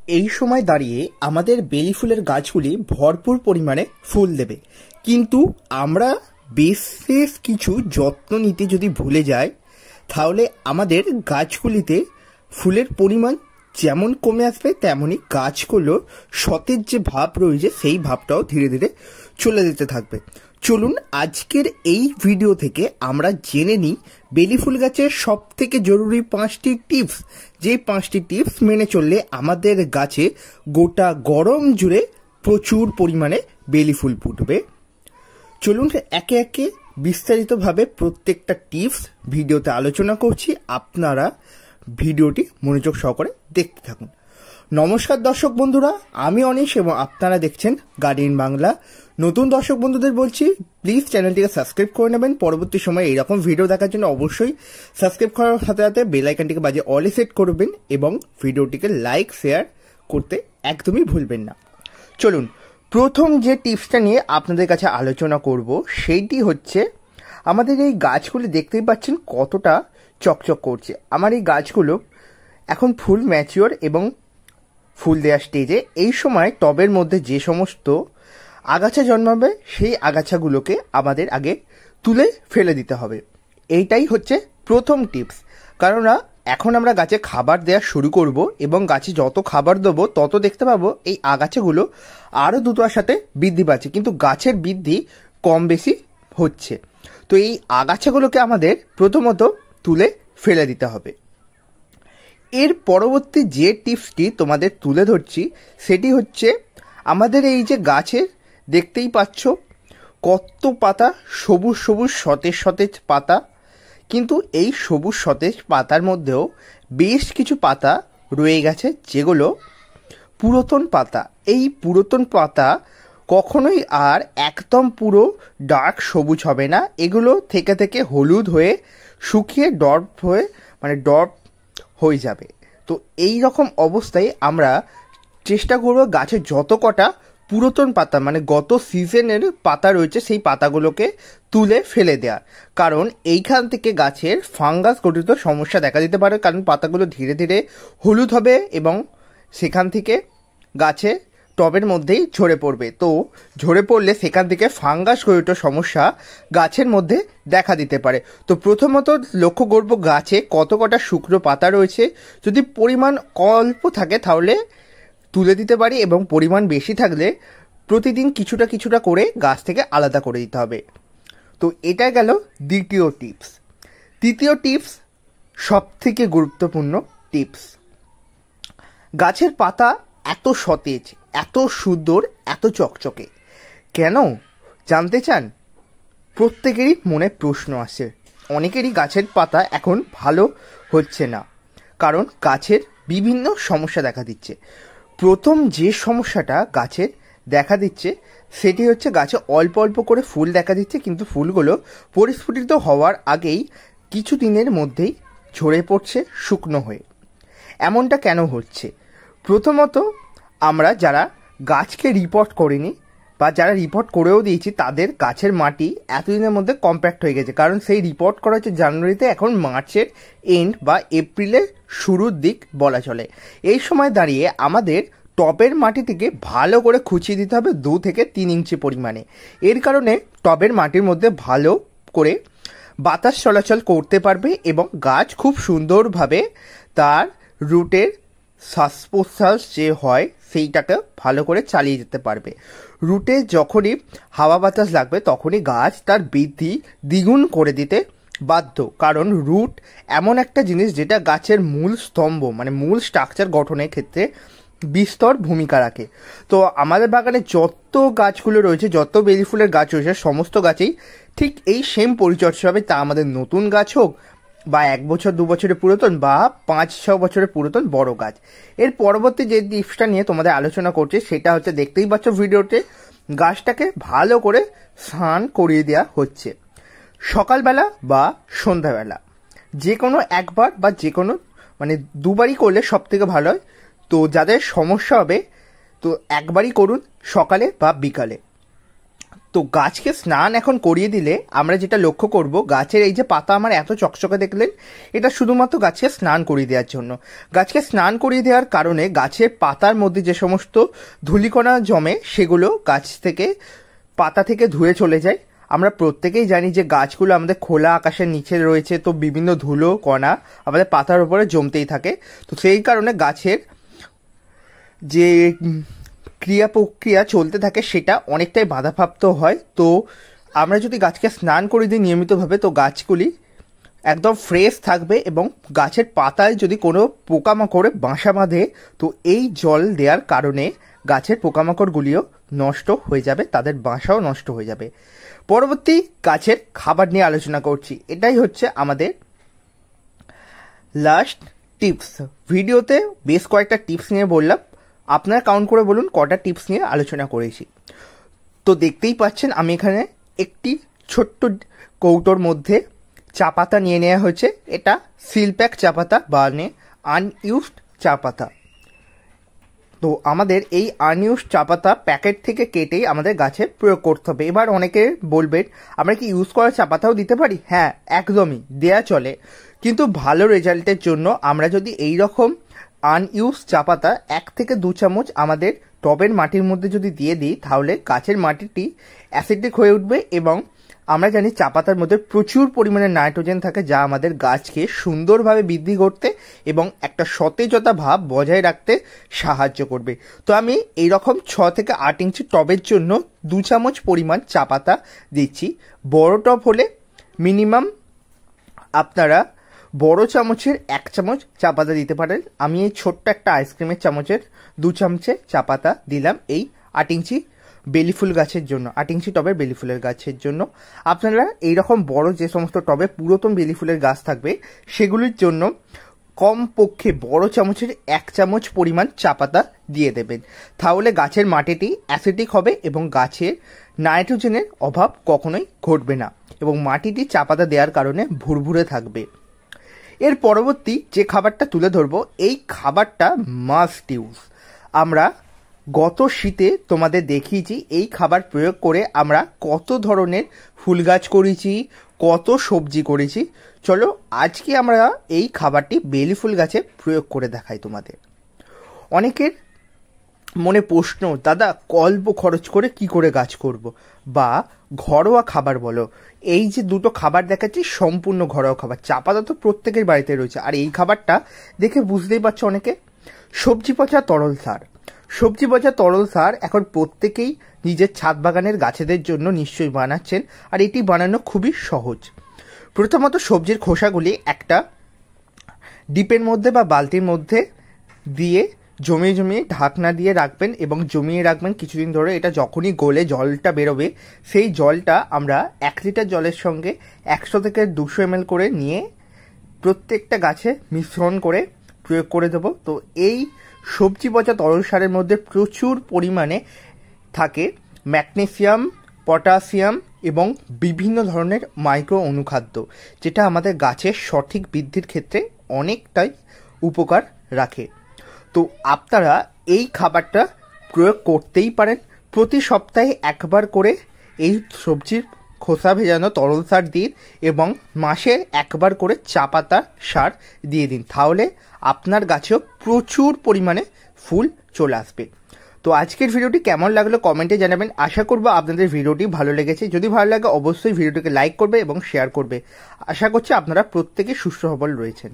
এই সময় দাঁড়িয়ে আমাদের বেলি ফুলের গাছগুলি ভরপুর পরিমাণে ফুল দেবে, কিন্তু আমরা বিশেষ কিছু যত্ন নিতে যদি ভুলে যাই তাহলে আমাদের গাছগুলিতে ফুলের পরিমাণ যেমন কমে আসবে তেমনই গাছগুলো সতেজ যে ভাব রয়েছে সেই ভাবটাও ধীরে ধীরে চলে যেতে থাকবে। চলুন আজকের এই ভিডিও থেকে আমরা জেনে নিই বেলি ফুল গাছের সব থেকে জরুরি 5টি টিপস, যে 5টি টিপস মেনে চললে আমাদের গাছে গোটা গরম জুড়ে প্রচুর পরিমাণে বেলি ফুল ফুটবে। চলুন একে একে বিস্তারিতভাবে প্রত্যেকটা টিপস ভিডিওতে আলোচনা করছি, আপনারা ভিডিওটি মনোযোগ সহকারে দেখতে থাকুন। নমস্কার দর্শক বন্ধুরা, আমি অনিশ এবং আপনারা দেখছেন গার্ডিয়ান বাংলা। নতুন দর্শক বন্ধুদের বলছি, প্লিজ চ্যানেলটিকে সাবস্ক্রাইব করে নেবেন। পরবর্তী সময়ে এইরকম ভিডিও দেখার জন্য অবশ্যই সাবস্ক্রাইব করার সাথে সাথে বেল আইকনটিকে বাজিয়ে অলে সেট করবেন এবং ভিডিওটিকে লাইক শেয়ার করতে একদমই ভুলবেন না। চলুন প্রথম যে টিপসটা নিয়ে আপনাদের কাছে আলোচনা করব সেইটি হচ্ছে, আমাদের এই গাছগুলি দেখতেই পাচ্ছেন কতটা চকচক করছে। আমার এই গাছগুলো এখন ফুল ম্যাচিওর এবং ফুল দেওয়ার স্টেজে। এই সময় টবের মধ্যে যে সমস্ত আগাছা জন্মাবে সেই আগাছাগুলোকে আমাদের আগে তুলে ফেলে দিতে হবে। এইটাই হচ্ছে প্রথম টিপস, কারণ এখন আমরা গাছে খাবার দেওয়া শুরু করব এবং গাছে যত খাবার দেবো তত দেখতে পাবো এই আগাছাগুলো আরও দ্রুততার সাথে বৃদ্ধি পাচ্ছে, কিন্তু গাছের বৃদ্ধি কম বেশি হচ্ছে। তো এই আগাছাগুলোকে আমাদের প্রথমত তুলে ফেলে দিতে হবে। এর পরবর্তী যে টিপসটি তোমাদের তুলে ধরছি সেটি হচ্ছে, আমাদের এই যে গাছের দেখতেই পাচ্ছ কত পাতা, সবুজ সবুজ সতেজ সতেজ পাতা, কিন্তু এই সবুজ সতেজ পাতার মধ্যেও বেশ কিছু পাতা রয়ে গেছে যেগুলো পুরাতন পাতা। এই পুরাতন পাতা কখনোই আর একদম পুরো ডার্ক সবুজ হবে না, এগুলো থেকে থেকে হলুদ হয়ে শুকিয়ে ডর্প হয়ে যাবে। তো এই রকম অবস্থায় আমরা চেষ্টা করব গাছের যত কটা পুরাতন পাতা মানে গত সিজনের পাতা রয়েছে সেই পাতাগুলোকে তুলে ফেলে দেওয়া, কারণ এইখান থেকে গাছের ফাঙ্গাস গঠিত সমস্যা দেখা দিতে পারে, কারণ পাতাগুলো ধীরে ধীরে হলুদ হবে এবং সেখান থেকে গাছে টবের মধ্যেই ঝরে পড়বে। তো ঝরে পড়লে সেখান থেকে ফাঙ্গাস গঠিত সমস্যা গাছের মধ্যে দেখা দিতে পারে। তো প্রথমত লক্ষ্য করব গাছে কত কটা শুকনো পাতা রয়েছে, যদি পরিমাণ অল্প থাকে তাহলে তুলে দিতে পারি এবং পরিমাণ বেশি থাকলে প্রতিদিন কিছুটা কিছুটা করে গাছ থেকে আলাদা করে দিতে হবে। তো এটা গেল দ্বিতীয় টিপস। তৃতীয় টিপস সব থেকে গুরুত্বপূর্ণ টিপস, গাছের পাতা এত সতেজ, এত সুন্দর, এত চকচকে কেন জানতে চান? প্রত্যেকেরই মনে প্রশ্ন আসে। অনেকেরই গাছের পাতা এখন ভালো হচ্ছে না, কারণ গাছের বিভিন্ন সমস্যা দেখা দিচ্ছে। প্রথম যে সমস্যাটা গাছের দেখা দিচ্ছে সেটি হচ্ছে, গাছে অল্প অল্প করে ফুল দেখা দিচ্ছে, কিন্তু ফুলগুলো পরিস্ফুটিত হওয়ার আগেই কিছু দিনের মধ্যেই ঝরে পড়ছে শুকনো হয়ে। এমনটা কেন হচ্ছে? প্রথমত আমরা যারা গাছকে রিপোর্ট করিনি বা যারা রিপোর্ট করেও দিয়েছি তাদের গাছের মাটি এতদিনের মধ্যে কম্প্যাক্ট হয়ে গেছে, কারণ সেই রিপোর্ট করা হচ্ছে জানুয়ারিতে, এখন মার্চের এন্ড বা এপ্রিলের শুরুর দিক বলা চলে। এই সময় দাঁড়িয়ে আমাদের টবের মাটি থেকে ভালো করে খুঁচিয়ে দিতে হবে 2 থেকে 3 ইঞ্চি পরিমাণে। এর কারণে টবের মাটির মধ্যে ভালো করে বাতাস চলাচল করতে পারবে এবং গাছ খুব সুন্দরভাবে তার রুটের শ্বাস প্রশ্বাস যে হয় সেইটাকে ভালো করে চালিয়ে যেতে পারবে। রুটে যখনই হাওয়া বাতাস লাগবে তখনই গাছ তার বৃদ্ধি দ্বিগুণ করে দিতে বাধ্য, কারণ রুট এমন একটা জিনিস যেটা গাছের মূল স্তম্ভ মানে মূল স্ট্রাকচার গঠনের ক্ষেত্রে বিস্তর ভূমিকা রাখে। তো আমাদের বাগানে যত গাছগুলো রয়েছে, যত বেলি ফুলের গাছ রয়েছে, সমস্ত গাছেই ঠিক এই সেম পরিচর্যা হবে, তা আমাদের নতুন গাছ হোক বা 1 বছর 2 বছরের পুরাতন বা 5-6 বছরের পুরাতন বড় গাছ। এর পরবর্তী যে টিপসটা নিয়ে তোমাদের আলোচনা করছি সেটা হচ্ছে, দেখতেই পাচ্ছ ভিডিওতে গাছটাকে ভালো করে স্নান করিয়ে দেওয়া হচ্ছে সকালবেলা বা সন্ধ্যাবেলা, যে কোনো একবার বা যে কোনো মানে 2বারই করলে সব থেকে ভালো হয়। তো যাদের সমস্যা হবে তো একবারই করুন, সকালে বা বিকালে। তো গাছকে স্নান এখন করিয়ে দিলে আমরা যেটা লক্ষ্য করব, গাছের এই যে পাতা আমার এত চকচকে দেখলেন, এটা শুধুমাত্র গাছকে স্নান করিয়ে দেওয়ার জন্য। গাছকে স্নান করিয়ে দেওয়ার কারণে গাছের পাতার মধ্যে যে সমস্ত ধূলিকণা জমে সেগুলো গাছ থেকে পাতা থেকে ধুয়ে চলে যায়। আমরা প্রত্যেকেই জানি যে গাছগুলো আমাদের খোলা আকাশের নিচে রয়েছে, তো বিভিন্ন ধুলো কণা আমাদের পাতার উপরে জমতেই থাকে। তো সেই কারণে গাছের যে ক্রিয়া প্রক্রিয়া চলতে থাকে সেটা অনেকটাই বাধাপ্রাপ্ত হয়। তো আমরা যদি গাছকে স্নান করে দিই নিয়মিতভাবে, তো গাছগুলি একদম ফ্রেশ থাকবে এবং গাছের পাতায় যদি কোনো পোকামাকড়ে বাসা বাঁধে, তো এই জল দেওয়ার কারণে গাছের পোকামাকড়গুলিও নষ্ট হয়ে যাবে, তাদের বাসাও নষ্ট হয়ে যাবে। পরবর্তী গাছের খাবার নিয়ে আলোচনা করছি। এটাই হচ্ছে আমাদের লাস্ট টিপস। ভিডিওতে বেশ কয়েকটা টিপস নিয়ে বললাম, আপনারা কাউন্ট করে বলুন কটা টিপস নিয়ে আলোচনা করেছি। তো দেখতেই পাচ্ছেন আমি এখানে একটি ছোট্ট কৌটোর মধ্যে চা পাতা নিয়ে নেওয়া হয়েছে। এটা সিলপ্যাক চা পাতা মানে আনইউজড চা পাতা। তো আমাদের এই আনইউজড চা পাতা প্যাকেট থেকে কেটেই আমাদের গাছে প্রয়োগ করতে হবে। এবার অনেকে বলবেন আমরা কি ইউজ করা চা পাতাও দিতে পারি? হ্যাঁ, একদমই দেয়া চলে, কিন্তু ভালো রেজাল্টের জন্য আমরা যদি এই রকম আনইউজ চা পাতা 1 থেকে 2 চামচ আমাদের টবের মাটির মধ্যে যদি দিয়ে দিই, তাহলে গাছের মাটিটি অ্যাসিডিক হয়ে উঠবে এবং আমরা জানি চা পাতার মধ্যে প্রচুর পরিমাণে নাইট্রোজেন থাকে, যা আমাদের গাছকে সুন্দরভাবে বৃদ্ধি করতে এবং একটা সতেজতা ভাব বজায় রাখতে সাহায্য করবে। তো আমি এইরকম 6 থেকে 8 ইঞ্চি টবের জন্য 2 চামচ পরিমাণ চা পাতা দিচ্ছি। বড় টব হলে মিনিমাম আপনারা বড় চামচের 1 চামচ চা পাতা দিতে পারেন। আমি এই ছোট্ট একটা আইসক্রিমের চামচের 2 চামচে চা পাতা দিলাম এই 8 ইঞ্চি বেলি ফুল গাছের জন্য, 8 ইঞ্চি টবের বেলি ফুলের গাছের জন্য। আপনারা এইরকম বড় যে সমস্ত টবে পুরাতন বেলি ফুলের গাছ থাকবে সেগুলির জন্য কমপক্ষে বড় চামচের 1 চামচ পরিমাণ চা পাতা দিয়ে দেবেন। তাহলে গাছের মাটিটি অ্যাসিডিক হবে এবং গাছের নাইট্রোজেনের অভাব কখনোই ঘটবে না এবং মাটিটি চা পাতা দেওয়ার কারণে ভুরভুরে থাকবে। এর পরবর্তী যে খাবারটা তুলে ধরবো, এই খাবারটা মাস্ট ইউজ। আমরা গত শীতে তোমাদের দেখিয়েছি এই খাবার প্রয়োগ করে আমরা কত ধরনের ফুল গাছ করেছি, কত সবজি করেছি। চলো আজকে আমরা এই খাবারটি বেলি ফুল গাছে প্রয়োগ করে দেখাই তোমাদের। অনেকের মনে প্রশ্ন, দাদা অল্প খরচ করে কি করে গাছ করব, বা ঘরোয়া খাবার বলো। এই যে দুটো খাবার দেখাচ্ছি সম্পূর্ণ ঘরোয়া খাবার। চা পাতা তো প্রত্যেকের বাড়িতে রয়েছে, আর এই খাবারটা দেখে বুঝতেই পারছো অনেকে সবজি পচা তরল সার। সবজি পচা তরল সার এখন প্রত্যেকেই নিজের ছাদ বাগানের গাছেদের জন্য নিশ্চয়ই বানাচ্ছেন, আর এটি বানানো খুবই সহজ। প্রথমত সবজির খোসাগুলি একটা ডিপের মধ্যে বা বালতির মধ্যে দিয়ে জমিয়ে জমিয়ে ঢাকনা দিয়ে রাখবেন এবং জমিয়ে রাখবেন কিছুদিন ধরে। এটা যখনই গলে জলটা বেরোবে, সেই জলটা আমরা 1 লিটার জলের সঙ্গে 100 থেকে 200 ml করে নিয়ে প্রত্যেকটা গাছে মিশ্রণ করে প্রয়োগ করে দেবো। তো এই সবজি পচা তরল সারের মধ্যে প্রচুর পরিমাণে থাকে ম্যাগনেসিয়াম, পটাশিয়াম এবং বিভিন্ন ধরনের মাইক্রো অনুখাদ্য, যেটা আমাদের গাছের সঠিক বৃদ্ধির ক্ষেত্রে অনেকটাই উপকার রাখে। তো আপনারা এই খাবারটা প্রয়োগ করতেই পারেন। প্রতি সপ্তাহে একবার করে এই সবজির খোসা ভেজানো তরল সার দিন এবং মাসে একবার করে চা পাতা সার দিয়ে দিন, তাহলে আপনার গাছেও প্রচুর পরিমাণে ফুল চলে আসবে। তো আজকের ভিডিওটি কেমন লাগলো কমেন্টে জানাবেন। আশা করব আপনাদের ভিডিওটি ভালো লেগেছে। যদি ভালো লাগে অবশ্যই ভিডিওটিকে লাইক করবে এবং শেয়ার করবে। আশা করছি আপনারা প্রত্যেকে সুস্থ সবল রয়েছেন।